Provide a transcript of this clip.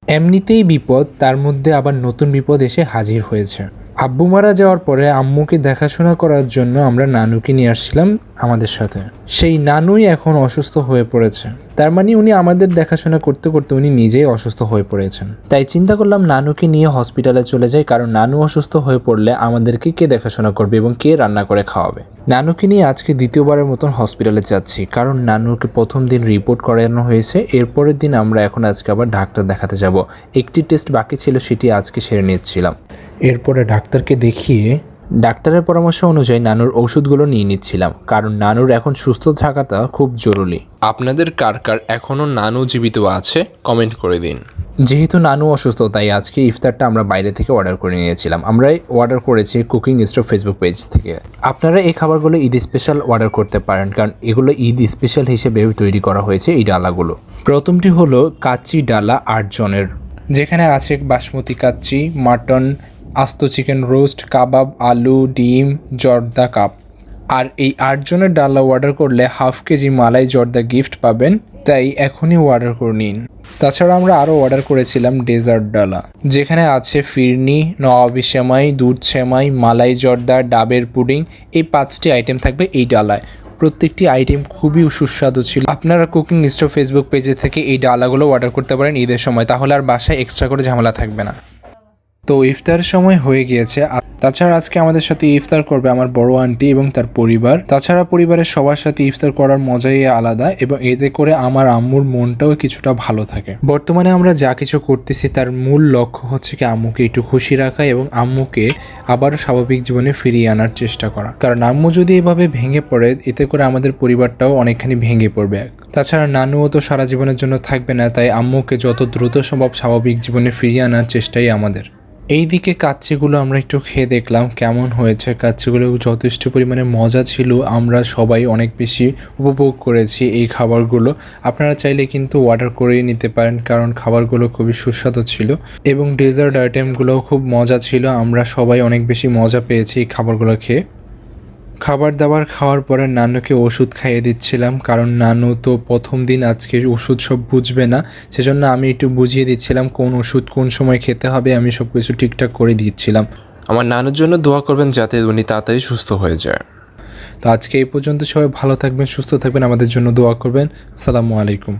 এমনিতেই বিপদ, তার মধ্যে আবার নতুন বিপদ এসে হাজির হয়েছে। আব্বু মারা যাওয়ার পরে আম্মুকে দেখাশোনা করার জন্য আমরা নানুকে নিয়ে আসছিলাম আমাদের সাথে। সেই নানুই এখন অসুস্থ হয়ে পড়েছে। তার মানে উনি আমাদের দেখাশোনা করতে করতে উনি নিজেই অসুস্থ হয়ে পড়েছেন। তাই চিন্তা করলাম নানুকে নিয়ে হসপিটালে চলে যাই, কারণ নানু অসুস্থ হয়ে পড়লে আমাদেরকে কে দেখাশোনা করবে এবং কে রান্না করে খাওয়াবে। নানুকে নিয়ে আজকে দ্বিতীয়বারের মতন হসপিটালে যাচ্ছি, কারণ নানুকে প্রথম দিন রিপোর্ট করানো হয়েছে, এরপরের দিন আমরা এখন আজকে আবার ডাক্তার দেখাতে যাব। একটি টেস্ট বাকি ছিল, সেটি আজকে সেরে নিচ্ছিলাম। এরপরে ডাক্তারকে দেখিয়ে ডাক্তারের পরামর্শ অনুযায়ী নানুর ওষুধগুলো নিয়ে নিচ্ছিলাম, কারণ নানুর এখন সুস্থ থাকাটা খুব জরুরি। আপনাদের কার কার এখনও নানু জীবিত আছে কমেন্ট করে দিন। যেহেতু নানু অসুস্থ, তাই আজকে ইফতারটা আমরা বাইরে থেকে অর্ডার করে নিয়েছিলাম। আমরা অর্ডার করেছি কুকিং স্টোভ ফেসবুক পেজ থেকে। আপনারা এই খাবারগুলো ঈদ স্পেশাল অর্ডার করতে পারেন, কারণ এগুলো ঈদ স্পেশাল হিসেবে তৈরি করা হয়েছে এই ডালাগুলো। প্রথমটি হলো কাচ্চি ডালা 8 জনের, যেখানে আছে বাসমতি কাচ্চি, মাটন, আস্ত চিকেন রোস্ট, কাবাব, আলু, ডিম, জর্দা কাপ। আর এই 8 জনের ডালা অর্ডার করলে ½ কেজি মালাই জর্দা গিফট পাবেন, তাই এখনই অর্ডার করে নিন। তাছাড়া আমরা আরও অর্ডার করেছিলাম ডেজার্ট ডালা, যেখানে আছে ফিরনি, নওয়াবি সেমাই, দুধ সেমাই, মালাই জর্দা, ডাবের পুডিং। এই 5টি আইটেম থাকবে এই ডালায়। প্রত্যেকটি আইটেম খুবই সুস্বাদু ছিল। আপনারা কুকিং স্টোভ ফেসবুক পেজে থেকে এই ডালাগুলো অর্ডার করতে পারেন ঈদের সময়, তাহলে আর বাসায় এক্সট্রা করে ঝামেলা থাকবে না। তো ইফতার সময় হয়ে গিয়েছে। তাছাড়া আজকে আমাদের সাথে ইফতার করবে আমার বড় আন্টি এবং তার পরিবার। তাছাড়া পরিবারের সবার সাথে ইফতার করার মজাই আলাদা, এবং এতে করে আমার আম্মুর মনটাও কিছুটা ভালো থাকে। বর্তমানে আমরা যা কিছু করতেছি তার মূল লক্ষ্য হচ্ছে কি আম্মুকে একটু খুশি রাখা এবং আম্মুকে আবার স্বাভাবিক জীবনে ফিরিয়ে আনার চেষ্টা করা। কারণ আম্মু যদি এভাবে ভেঙে পড়ে, এতে করে আমাদের পরিবারটাও অনেকখানি ভেঙে পড়বে। তাছাড়া নানুও তো সারা জীবনের জন্য থাকবে না, তাই আম্মুকে যত দ্রুত সম্ভব স্বাভাবিক জীবনে ফিরিয়ে আনার চেষ্টাই আমাদের। এইদিকে কাচ্চিগুলো আমরা একটু খেয়ে দেখলাম কেমন হয়েছে। কাচ্চিগুলো যথেষ্ট পরিমাণে মজা ছিল, আমরা সবাই অনেক বেশি উপভোগ করেছি এই খাবারগুলো। আপনারা চাইলে কিন্তু অর্ডার করেই নিতে পারেন, কারণ খাবারগুলো খুবই সুস্বাদু ছিল এবং ডেজার্ট আইটেমগুলোও খুব মজা ছিল। আমরা সবাই অনেক বেশি মজা পেয়েছি এই খাবারগুলো খেয়ে। খাবার দাবার খাওয়ার পরে নানুকে ওষুধ খাইয়ে দিচ্ছিলাম, কারণ নানু তো প্রথম দিন আজকে ওষুধ সব বুঝবে না, সেজন্য আমি একটু বুঝিয়ে দিচ্ছিলাম কোন ওষুধ কোন সময় খেতে হবে। আমি সব কিছু ঠিকঠাক করে দিচ্ছিলাম। আমার নানুর জন্য দোয়া করবেন যাতে উনি তাড়াতাড়ি সুস্থ হয়ে যায়। তো আজকে এই পর্যন্ত, সবাই ভালো থাকবেন, সুস্থ থাকবেন, আমাদের জন্য দোয়া করবেন। আসসালামু আলাইকুম।